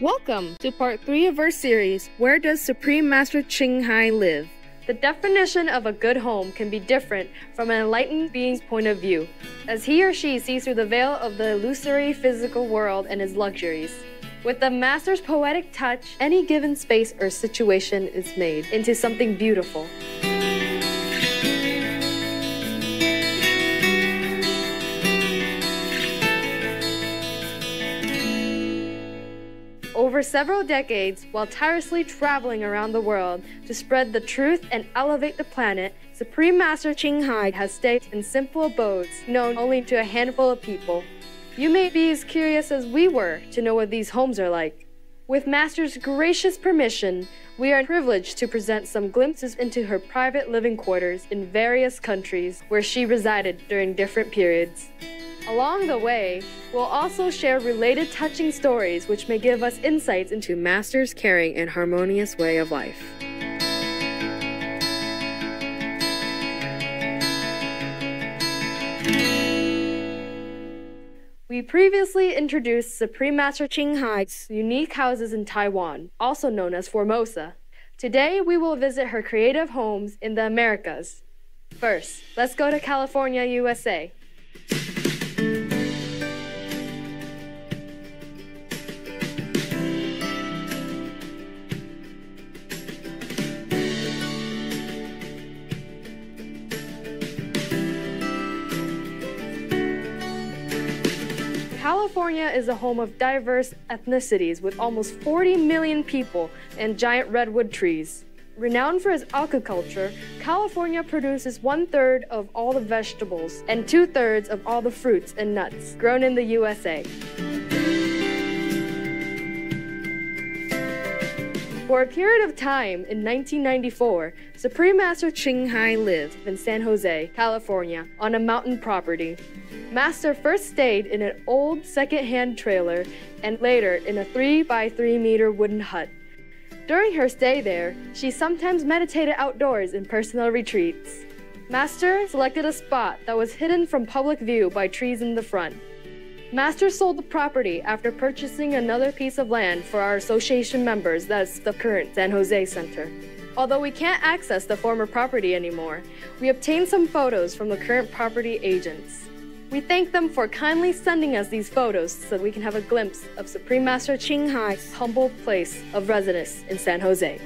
Welcome to part 3 of our series, Where Does Supreme Master Ching Hai Live? The definition of a good home can be different from an enlightened being's point of view, as he or she sees through the veil of the illusory physical world and its luxuries. With the Master's poetic touch, any given space or situation is made into something beautiful. Over several decades, while tirelessly traveling around the world to spread the truth and elevate the planet, Supreme Master Ching Hai has stayed in simple abodes known only to a handful of people. You may be as curious as we were to know what these homes are like. With Master's gracious permission, we are privileged to present some glimpses into her private living quarters in various countries where she resided during different periods. Along the way, we'll also share related touching stories which may give us insights into Master's caring and harmonious way of life. We previously introduced Supreme Master Ching Hai's unique houses in Taiwan, also known as Formosa. Today, we will visit her creative homes in the Americas. First, let's go to California, USA. California is a home of diverse ethnicities with almost 40 million people and giant redwood trees. Renowned for its agriculture, California produces 1/3 of all the vegetables and 2/3 of all the fruits and nuts grown in the USA. For a period of time in 1994, Supreme Master Ching Hai lived in San Jose, California, on a mountain property. Master first stayed in an old second-hand trailer and later in a 3-by-3-meter wooden hut. During her stay there, she sometimes meditated outdoors in personal retreats. Master selected a spot that was hidden from public view by trees in the front. Master sold the property after purchasing another piece of land for our association members, that's the current San Jose Center. Although we can't access the former property anymore, we obtained some photos from the current property agents. We thank them for kindly sending us these photos so we can have a glimpse of Supreme Master Ching Hai's humble place of residence in San Jose.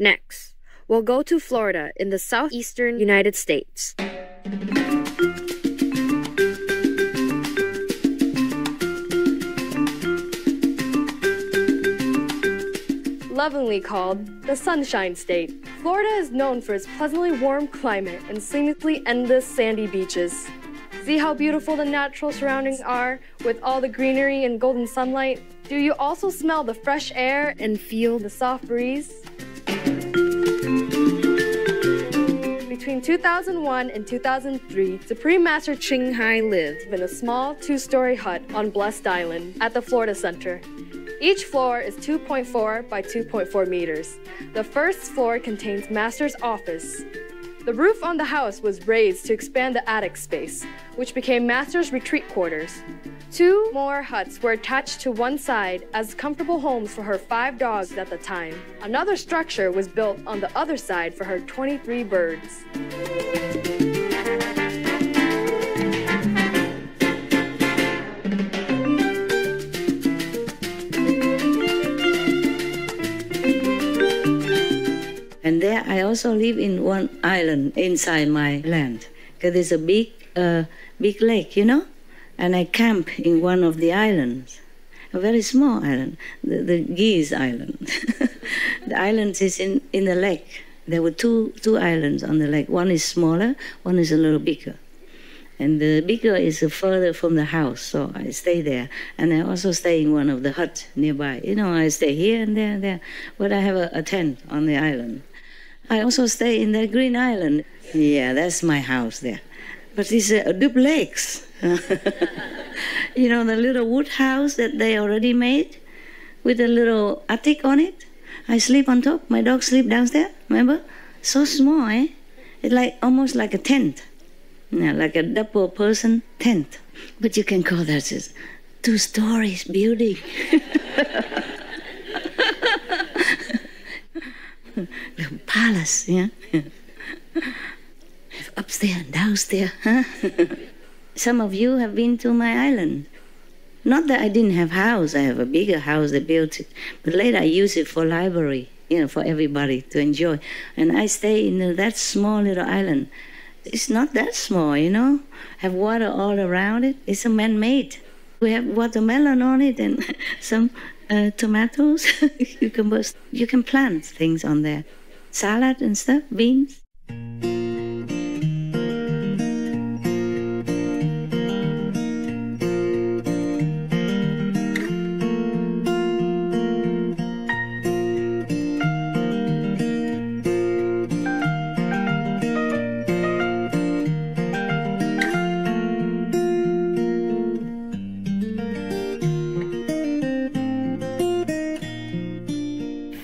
Next, we'll go to Florida in the southeastern United States. Lovingly called the Sunshine State, Florida is known for its pleasantly warm climate and seemingly endless sandy beaches. See how beautiful the natural surroundings are with all the greenery and golden sunlight? Do you also smell the fresh air and feel the soft breeze? Between 2001 and 2003, Supreme Master Ching Hai lived in a small 2-story hut on Blessed Island at the Florida Center. Each floor is 2.4 by 2.4 meters. The first floor contains Master's office. The roof on the house was raised to expand the attic space, which became Master's retreat quarters. 2 more huts were attached to one side as comfortable homes for her 5 dogs at the time. Another structure was built on the other side for her 23 birds. And there I also live in one island inside my land, because there's a big lake, you know? And I camp in one of the islands, a very small island, the Geese Island. The island is in the lake. There were two islands on the lake. One is smaller, one is a little bigger. And the bigger is further from the house, so I stay there. And I also stay in one of the huts nearby. You know, I stay here and there and there, but I have a tent on the island. I also stay in the Green Island. Yeah, that's my house there. But it's a duplex. You know, the little wood house that they already made with a little attic on it. I sleep on top. My dogs sleep downstairs, remember? So small, eh? It's like almost like a tent, like a double person tent. But you can call that just 2 stories building. The palace, yeah. Upstairs and downstairs, huh? Some of you have been to my island. Not that I didn't have house. I have a bigger house. They built it. But later I use it for library, for everybody to enjoy. And I stay in that small little island. It's not that small, Have water all around it. It's a man-made. We have watermelon on it and some tomatoes. You can plant things on there. Salad and stuff, beans.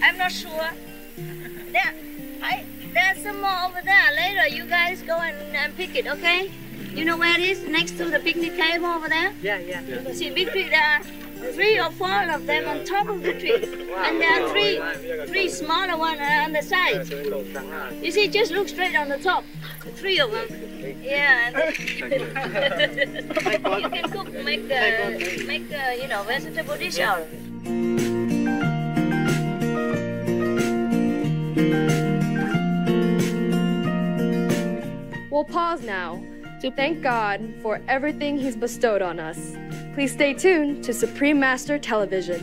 I'm not sure. There's some more over there. Later, you guys go and pick it, okay? You know where it is? Next to the picnic table over there? Yeah. You can see big tree. There are 3 or 4 of them on top of the tree. And there are three smaller ones on the side. You see, just look straight on the top. 3 of them. Yeah. You can cook, make vegetable dish out of it. We'll pause now to thank God for everything He's bestowed on us. Please stay tuned to Supreme Master Television.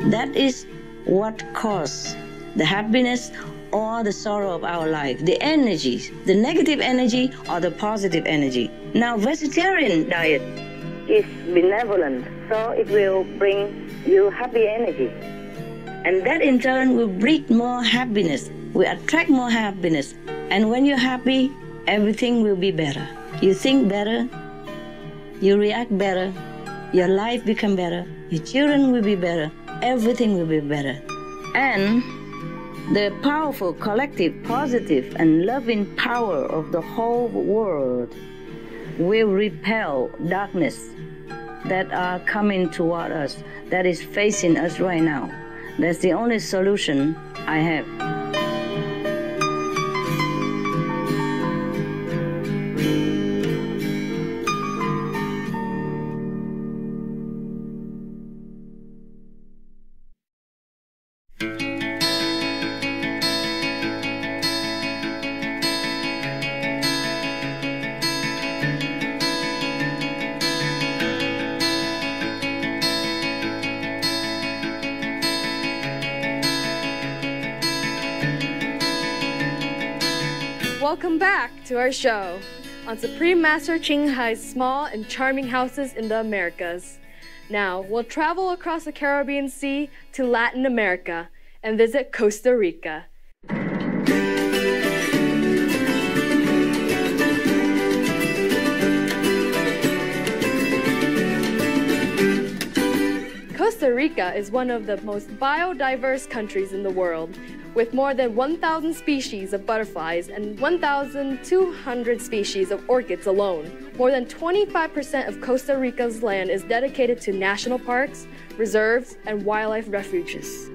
That is what causes the happiness or the sorrow of our life. The energies, the negative energy or the positive energy. Now, vegetarian diet is benevolent, so it will bring you happy energy. And that in turn will breed more happiness, will attract more happiness. And when you're happy, everything will be better. You think better, you react better, your life become better, your children will be better, everything will be better. And the powerful, collective, positive, and loving power of the whole world will repel darkness that are coming toward us, that is facing us right now. That's the only solution I have. Welcome back to our show on Supreme Master Ching Hai's small and charming houses in the Americas. Now, we'll travel across the Caribbean Sea to Latin America and visit Costa Rica. Costa Rica is one of the most biodiverse countries in the world, with more than 1,000 species of butterflies and 1,200 species of orchids alone. More than 25% of Costa Rica's land is dedicated to national parks, reserves, and wildlife refuges.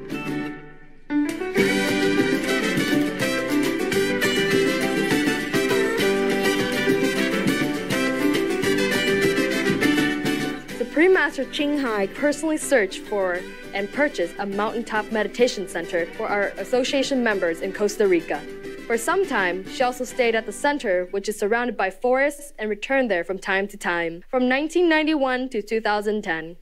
Supreme Master Ching Hai personally searched for and purchased a mountaintop meditation center for our association members in Costa Rica. For some time, she also stayed at the center, which is surrounded by forests, and returned there from time to time, from 1991 to 2010.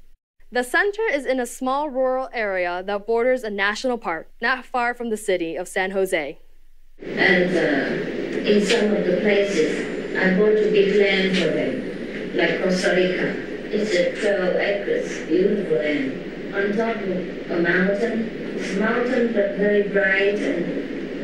The center is in a small rural area that borders a national park, not far from the city of San Jose. And in some of the places, I bought a big land for them, like Costa Rica. It's 12 acres, beautiful land. On top of a mountain. It's a mountain but very bright and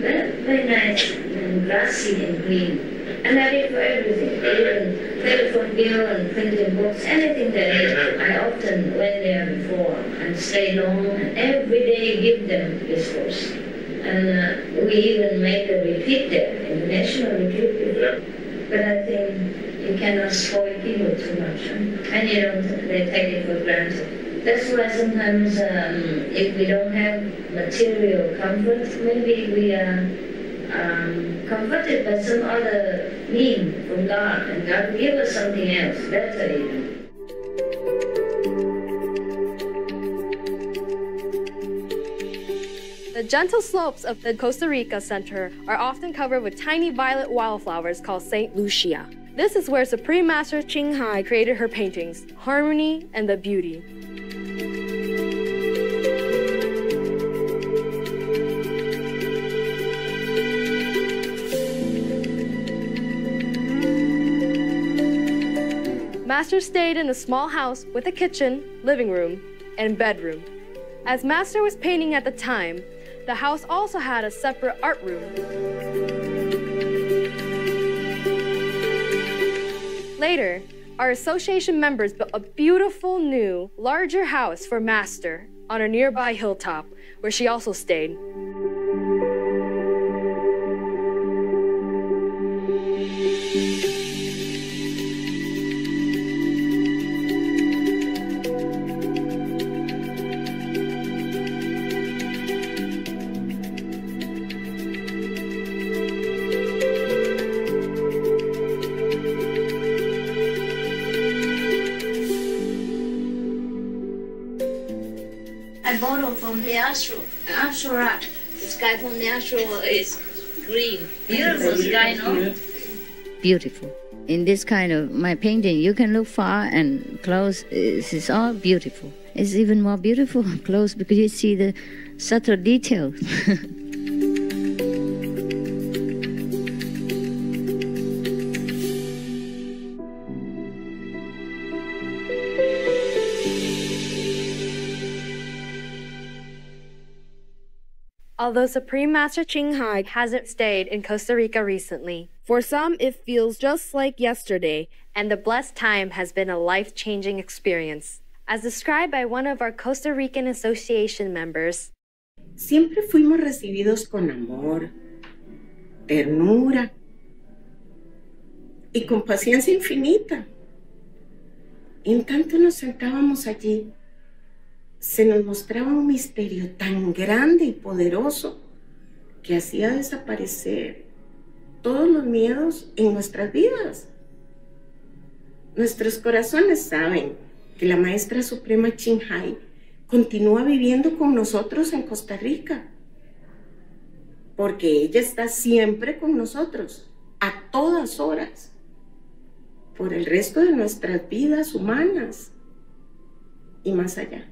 very, very nice and grassy and green. And I did for everything. Even telephone bill and printing books, anything that I often went there before and stay long and every day give them discourse. And we even make a retreat there, international retreat. But I think you cannot spoil people too much, and they take it for granted. That's why sometimes if we don't have material comfort, maybe we are comforted by some other mean from God, and God will give us something else, better even. The gentle slopes of the Costa Rica Center are often covered with tiny violet wildflowers called St. Lucia. This is where Supreme Master Ching Hai created her paintings, Harmony and the Beauty. Master stayed in a small house with a kitchen, living room, and bedroom. As Master was painting at the time, the house also had a separate art room. Later, our association members built a beautiful new, larger house for Master on a nearby hilltop, where she also stayed. I borrowed from the Ashura. The sky from the Ashura is green. Beautiful sky, no? Beautiful. In this kind of my painting, you can look far and close. It's all beautiful. It's even more beautiful close because you see the subtle details. Although Supreme Master Ching Hai hasn't stayed in Costa Rica recently, for some it feels just like yesterday, and the blessed time has been a life-changing experience. As described by one of our Costa Rican Association members, siempre fuimos recibidos con amor, ternura y con paciencia infinita. En tanto nos sentábamos allí, se nos mostraba un misterio tan grande y poderoso que hacía desaparecer todos los miedos en nuestras vidas. Nuestros corazones saben que la Maestra Suprema Ching Hai continúa viviendo con nosotros en Costa Rica, porque ella está siempre con nosotros, a todas horas, por el resto de nuestras vidas humanas y más allá.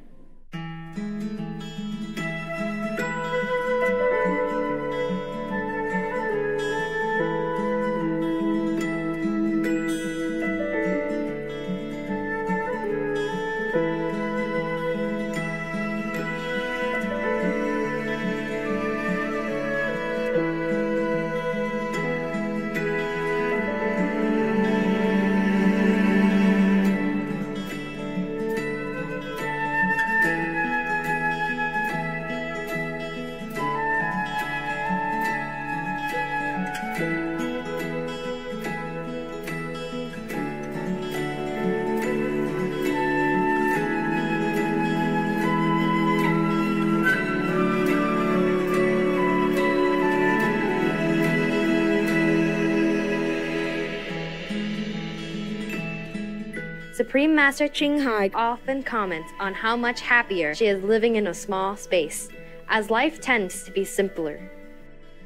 Supreme Master Ching Hai often comments on how much happier she is living in a small space, as life tends to be simpler.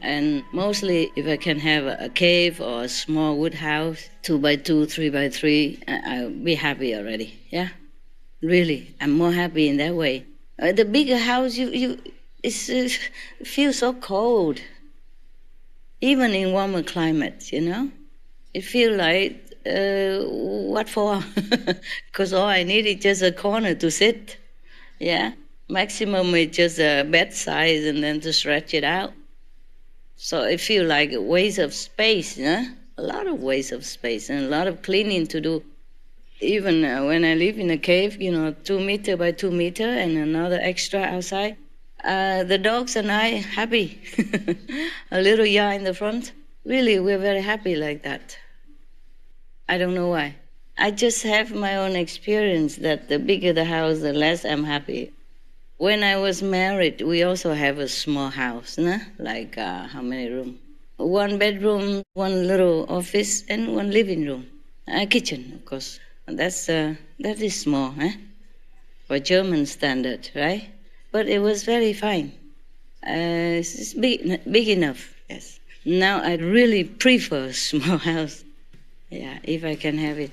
And mostly, if I can have a cave or a small wood house, 2x2, 3x3, I'll be happy already. Yeah, really, I'm more happy in that way. The bigger house, it feels so cold, even in warmer climates. It feels like. What for? Because all I need is just a corner to sit. Yeah, maximum is just a bed size and then to stretch it out. So it feels like a waste of space, a lot of waste of space and a lot of cleaning to do. Even when I live in a cave, 2 meter by 2 meter and another extra outside, the dogs and I happy. A little yard in the front. Really, we're very happy like that. I don't know why. I just have my own experience that the bigger the house, the less I'm happy. When I was married, we also have a small house, like how many rooms? 1 bedroom, 1 little office, and 1 living room. A kitchen, of course. That is small, for German standard, right? But it was very fine. It's big enough, yes. Now I really prefer a small house. Yeah, if I can have it.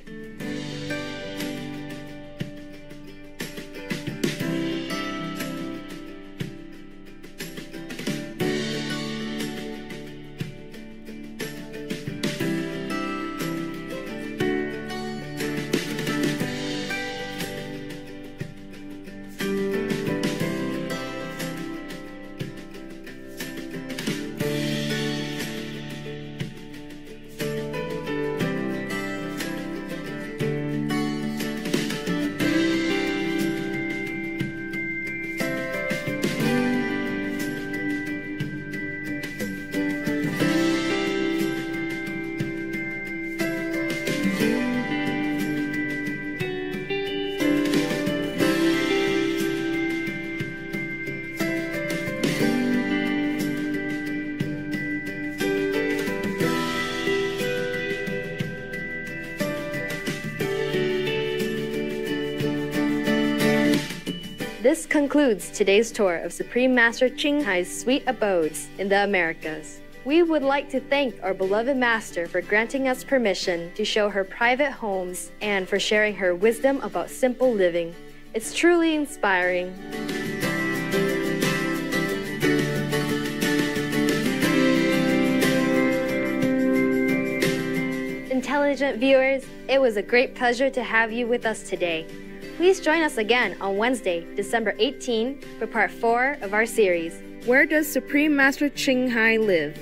This concludes today's tour of Supreme Master Ching Hai's sweet abodes in the Americas. We would like to thank our beloved Master for granting us permission to show her private homes and for sharing her wisdom about simple living. It's truly inspiring. Intelligent viewers, it was a great pleasure to have you with us today. Please join us again on Wednesday, December 18, for part 4 of our series, Where Does Supreme Master Ching Hai Live?